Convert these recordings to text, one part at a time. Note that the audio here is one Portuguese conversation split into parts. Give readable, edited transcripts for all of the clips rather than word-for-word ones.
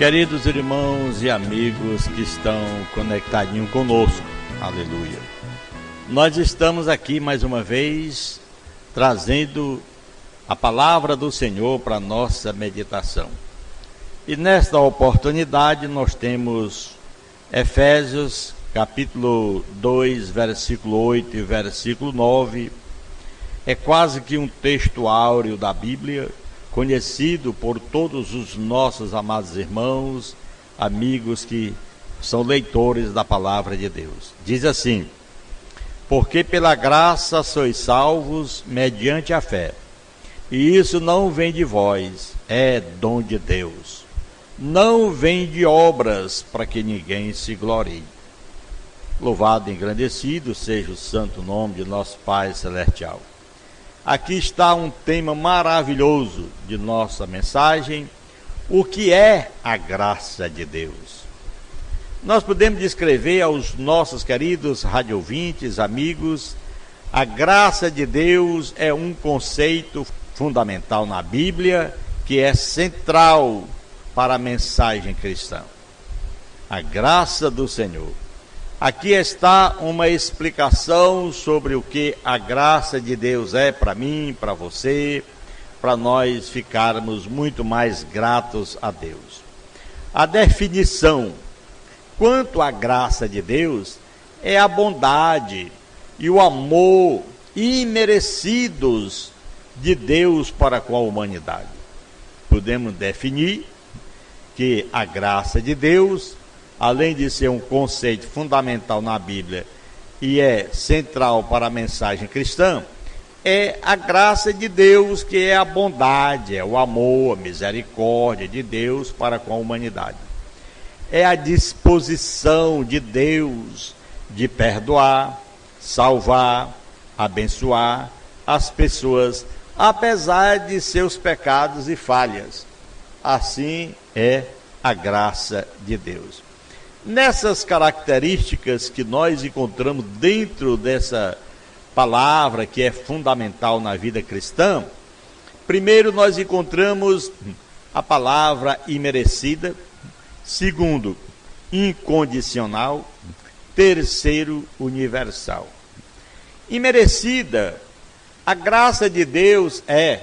Queridos irmãos e amigos que estão conectadinhos conosco, aleluia. Nós estamos aqui mais uma vez trazendo a palavra do Senhor para nossa meditação. E nesta oportunidade nós temos Efésios capítulo 2, versículo 8 e versículo 9. É quase que um texto áureo da Bíblia, conhecido por todos os nossos amados irmãos, amigos que são leitores da palavra de Deus. Diz assim: porque pela graça sois salvos mediante a fé, e isso não vem de vós, é dom de Deus. Não vem de obras, para que ninguém se glorie. Louvado e engrandecido seja o santo nome de nosso Pai Celestial. Aqui está um tema maravilhoso de nossa mensagem: o que é a graça de Deus? Nós podemos descrever aos nossos queridos radiovintes, amigos, a graça de Deus é um conceito fundamental na Bíblia, que é central para a mensagem cristã. A graça do Senhor. Aqui está uma explicação sobre o que a graça de Deus é para mim, para você, para nós ficarmos muito mais gratos a Deus. A definição quanto à graça de Deus é a bondade e o amor imerecidos de Deus para com a humanidade. Podemos definir que a graça de Deus, além de ser um conceito fundamental na Bíblia e é central para a mensagem cristã, é a graça de Deus, que é a bondade, é o amor, a misericórdia de Deus para com a humanidade. É a disposição de Deus de perdoar, salvar, abençoar as pessoas, apesar de seus pecados e falhas. Assim é a graça de Deus. Nessas características que nós encontramos dentro dessa palavra que é fundamental na vida cristã, primeiro nós encontramos a palavra imerecida, segundo, incondicional, terceiro, universal. Imerecida, a graça de Deus é,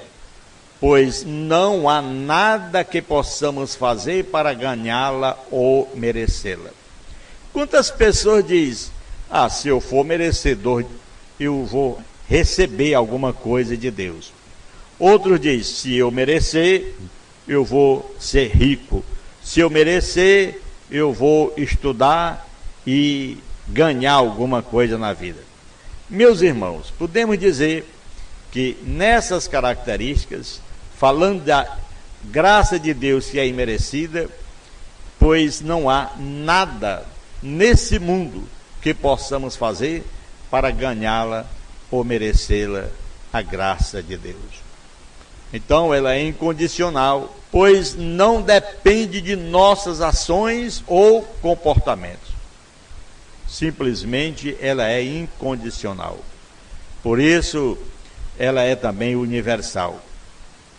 pois não há nada que possamos fazer para ganhá-la ou merecê-la. Quantas pessoas dizem: se eu for merecedor, eu vou receber alguma coisa de Deus. Outros dizem: se eu merecer, eu vou ser rico. Se eu merecer, eu vou estudar e ganhar alguma coisa na vida. Meus irmãos, podemos dizer que nessas características, falando da graça de Deus que é imerecida, pois não há nada nesse mundo que possamos fazer para ganhá-la ou merecê-la, a graça de Deus. Então ela é incondicional, pois não depende de nossas ações ou comportamentos. Simplesmente ela é incondicional. Por isso ela é também universal.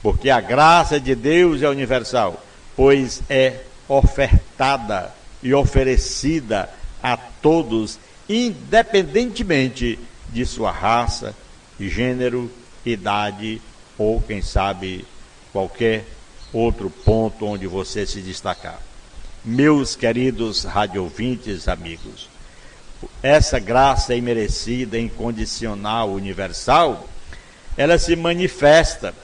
Porque a graça de Deus é universal, pois é ofertada e oferecida a todos, independentemente de sua raça, gênero, idade ou, quem sabe, qualquer outro ponto onde você se destacar. Meus queridos radiovintes, amigos, essa graça imerecida, incondicional, universal, ela se manifesta.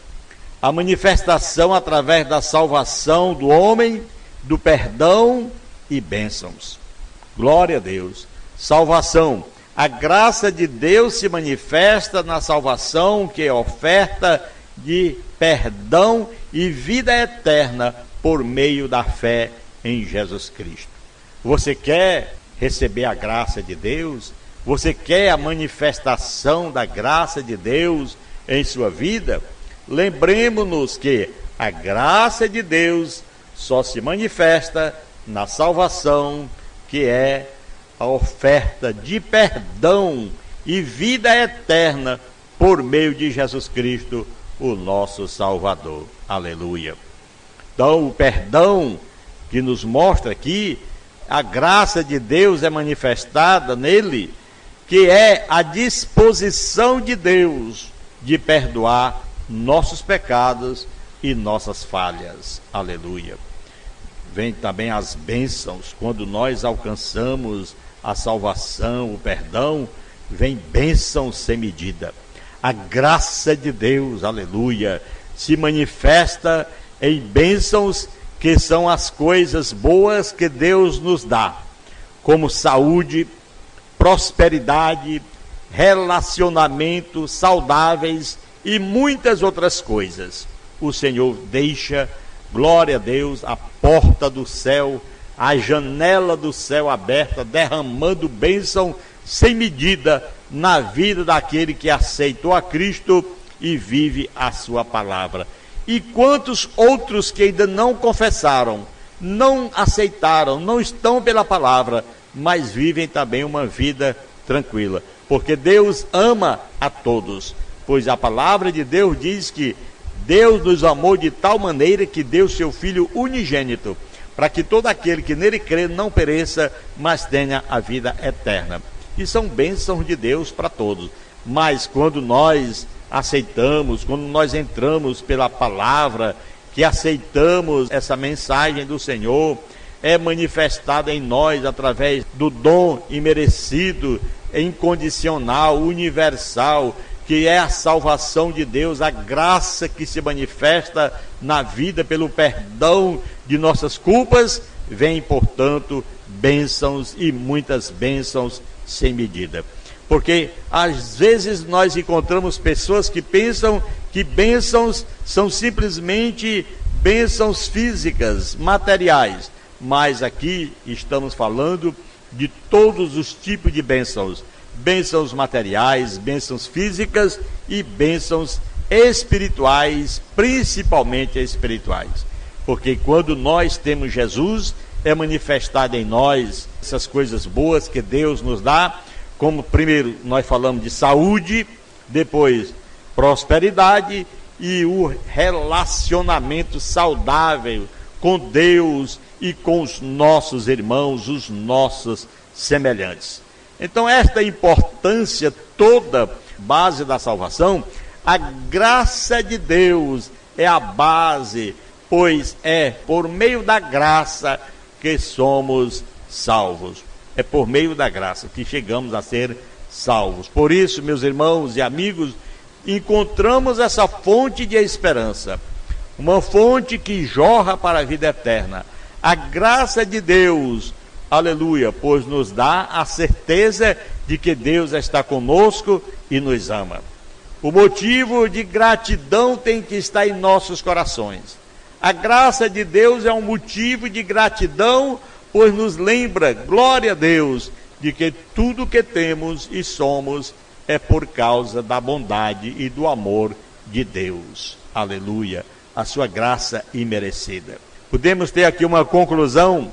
A manifestação através da salvação do homem, do perdão e bênçãos. Glória a Deus. Salvação. A graça de Deus se manifesta na salvação, que é oferta de perdão e vida eterna por meio da fé em Jesus Cristo. Você quer receber a graça de Deus? Você quer a manifestação da graça de Deus em sua vida? Lembremos-nos que a graça de Deus só se manifesta na salvação, que é a oferta de perdão e vida eterna por meio de Jesus Cristo, o nosso Salvador. Aleluia. Então, o perdão que nos mostra aqui a graça de Deus é manifestada nele, que é a disposição de Deus de perdoar nossos pecados e nossas falhas. Aleluia. Vem também as bênçãos, quando nós alcançamos a salvação, o perdão, vem bênção sem medida. A graça de Deus, aleluia, se manifesta em bênçãos que são as coisas boas que Deus nos dá, como saúde, prosperidade, relacionamentos saudáveis e muitas outras coisas. O Senhor deixa, glória a Deus, a porta do céu, a janela do céu aberta, derramando bênção sem medida na vida daquele que aceitou a Cristo e vive a sua palavra. E quantos outros que ainda não confessaram, não aceitaram, não estão pela palavra, mas vivem também uma vida tranquila, porque Deus ama a todos, pois a palavra de Deus diz que Deus nos amou de tal maneira que deu seu Filho unigênito, para que todo aquele que nele crê não pereça, mas tenha a vida eterna. E são bênçãos de Deus para todos. Mas quando nós aceitamos, quando nós entramos pela palavra, que aceitamos essa mensagem do Senhor, é manifestada em nós através do dom imerecido, incondicional, universal, que é a salvação de Deus, a graça que se manifesta na vida pelo perdão de nossas culpas. Vem, portanto, bênçãos e muitas bênçãos sem medida. Porque às vezes nós encontramos pessoas que pensam que bênçãos são simplesmente bênçãos físicas, materiais, mas aqui estamos falando de todos os tipos de bênçãos. Bênçãos materiais, bênçãos físicas e bênçãos espirituais, principalmente espirituais. Porque quando nós temos Jesus, é manifestado em nós essas coisas boas que Deus nos dá, como primeiro nós falamos de saúde, depois prosperidade e o relacionamento saudável com Deus e com os nossos irmãos, os nossos semelhantes. Então, esta importância toda, base da salvação, a graça de Deus é a base, pois é por meio da graça que somos salvos. É por meio da graça que chegamos a ser salvos. Por isso, meus irmãos e amigos, encontramos essa fonte de esperança, uma fonte que jorra para a vida eterna. A graça de Deus, aleluia, pois nos dá a certeza de que Deus está conosco e nos ama. O motivo de gratidão tem que estar em nossos corações. A graça de Deus é um motivo de gratidão, pois nos lembra, glória a Deus, de que tudo que temos e somos é por causa da bondade e do amor de Deus. Aleluia, a sua graça imerecida. Podemos ter aqui uma conclusão,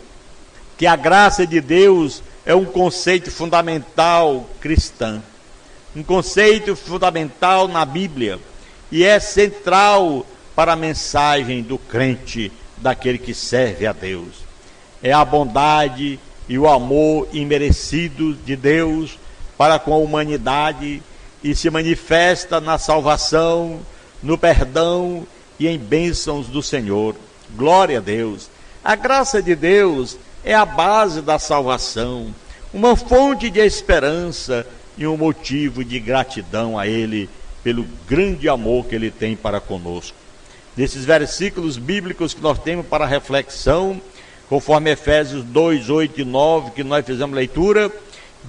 que a graça de Deus é um conceito fundamental cristão, um conceito fundamental na Bíblia, e é central para a mensagem do crente, daquele que serve a Deus. É a bondade e o amor imerecido de Deus para com a humanidade, e se manifesta na salvação, no perdão e em bênçãos do Senhor. Glória a Deus. A graça de Deus é a base da salvação, uma fonte de esperança e um motivo de gratidão a Ele pelo grande amor que Ele tem para conosco. Nesses versículos bíblicos que nós temos para reflexão, conforme Efésios 2, 8 e 9, que nós fizemos leitura,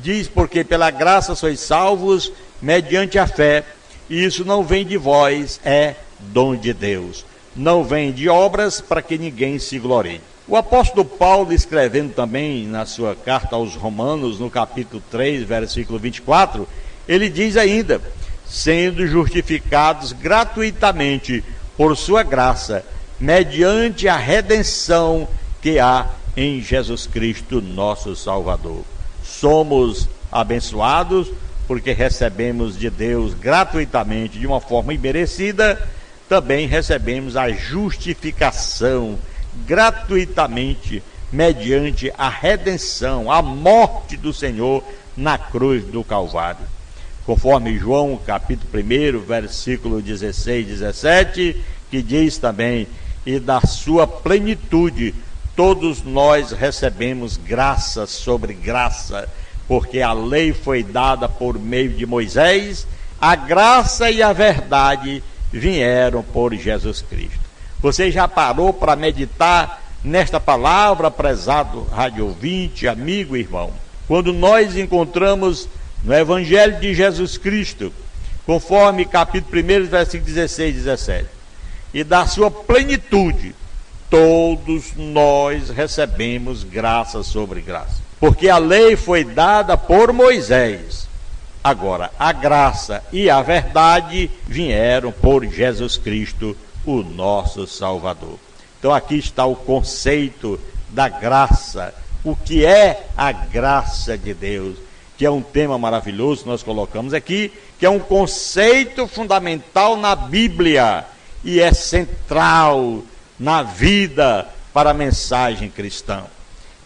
diz: porque pela graça sois salvos mediante a fé, e isso não vem de vós, é dom de Deus. Não vem de obras, para que ninguém se glorie. O apóstolo Paulo, escrevendo também na sua carta aos Romanos, no capítulo 3, versículo 24, ele diz ainda: sendo justificados gratuitamente por sua graça, mediante a redenção que há em Jesus Cristo, nosso Salvador. Somos abençoados porque recebemos de Deus gratuitamente, de uma forma imerecida. Também recebemos a justificação gratuitamente mediante a redenção, a morte do Senhor na cruz do Calvário. Conforme João capítulo 1, versículo 16 e 17, que diz também: e da sua plenitude todos nós recebemos graça sobre graça, porque a lei foi dada por meio de Moisés, a graça e a verdade vieram por Jesus Cristo. Você já parou para meditar nesta palavra, prezado rádio ouvinte, amigo e irmão? Quando nós encontramos no Evangelho de Jesus Cristo, conforme capítulo 1, versículo 16 e 17, e da sua plenitude todos nós recebemos graça sobre graça, porque a lei foi dada por Moisés, agora a graça e a verdade vieram por Jesus Cristo, o nosso Salvador. Então aqui está o conceito da graça, o que é a graça de Deus, que é um tema maravilhoso que nós colocamos aqui, que é um conceito fundamental na Bíblia e é central na vida para a mensagem cristã,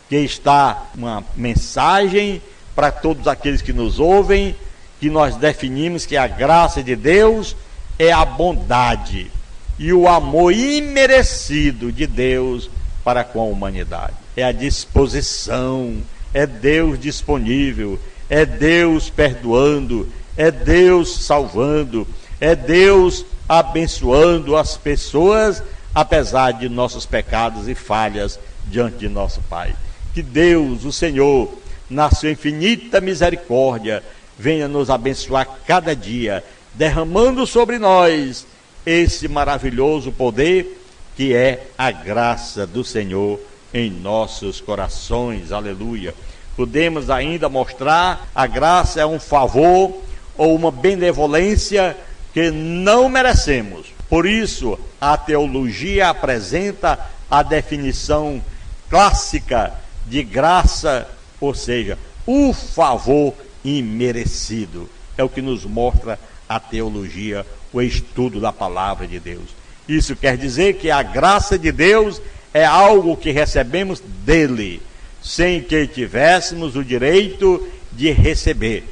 que está uma mensagem para todos aqueles que nos ouvem, que nós definimos que a graça de Deus é a bondade e o amor imerecido de Deus para com a humanidade. É a disposição, é Deus disponível, é Deus perdoando, é Deus salvando, é Deus abençoando as pessoas, apesar de nossos pecados e falhas diante de nosso Pai. Que Deus, o Senhor, na sua infinita misericórdia, venha nos abençoar cada dia, derramando sobre nós esse maravilhoso poder que é a graça do Senhor em nossos corações. Aleluia. Podemos ainda mostrar a graça é um favor ou uma benevolência que não merecemos. Por isso, a teologia apresenta a definição clássica de graça, ou seja, o favor imerecido. É o que nos mostra a teologia, o estudo da palavra de Deus. Isso quer dizer que a graça de Deus é algo que recebemos dele, sem que tivéssemos o direito de receber.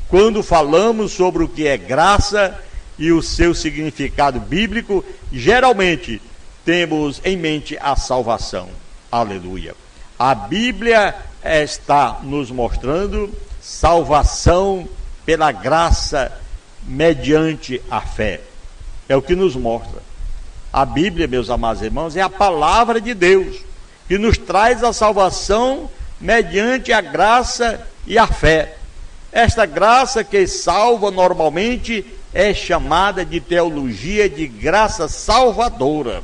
Quando falamos sobre o que é graça e o seu significado bíblico, geralmente temos em mente a salvação. Aleluia. A Bíblia está nos mostrando salvação pela graça mediante a fé. É o que nos mostra. A Bíblia, meus amados irmãos, é a palavra de Deus, que nos traz a salvação mediante a graça e a fé. Esta graça que salva normalmente é chamada de teologia de graça salvadora.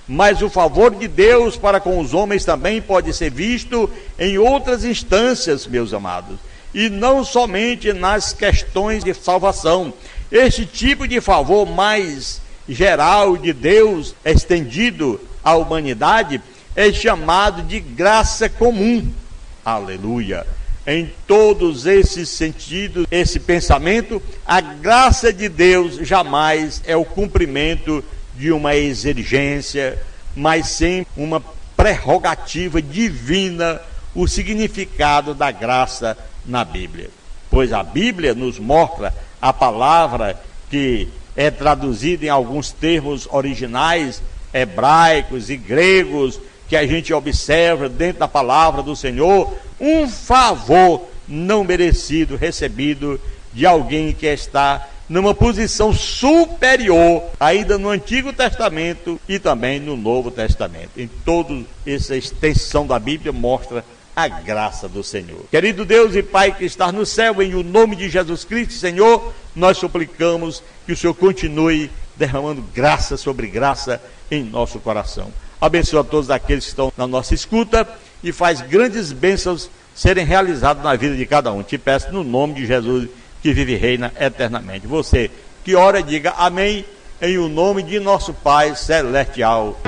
Mas o favor de Deus para com os homens também pode ser visto em outras instâncias, meus amados, e não somente nas questões de salvação. Este tipo de favor mais geral de Deus, estendido à humanidade, é chamado de graça comum. Aleluia. Em todos esses sentidos, esse pensamento, a graça de Deus jamais é o cumprimento de uma exigência, mas sim uma prerrogativa divina, o significado da graça na Bíblia. Pois a Bíblia nos mostra a palavra que é traduzida em alguns termos originais, hebraicos e gregos, que a gente observa dentro da palavra do Senhor, um favor não merecido recebido de alguém que está numa posição superior, ainda no Antigo Testamento e também no Novo Testamento. Em toda essa extensão da Bíblia mostra a graça do Senhor. Querido Deus e Pai que está no céu, em o nome de Jesus Cristo, Senhor, nós suplicamos que o Senhor continue derramando graça sobre graça em nosso coração. Abençoa todos aqueles que estão na nossa escuta e faz grandes bênçãos serem realizadas na vida de cada um. Te peço no nome de Jesus, que vive e reina eternamente. Você que ora, diga amém, em o nome de nosso Pai celestial.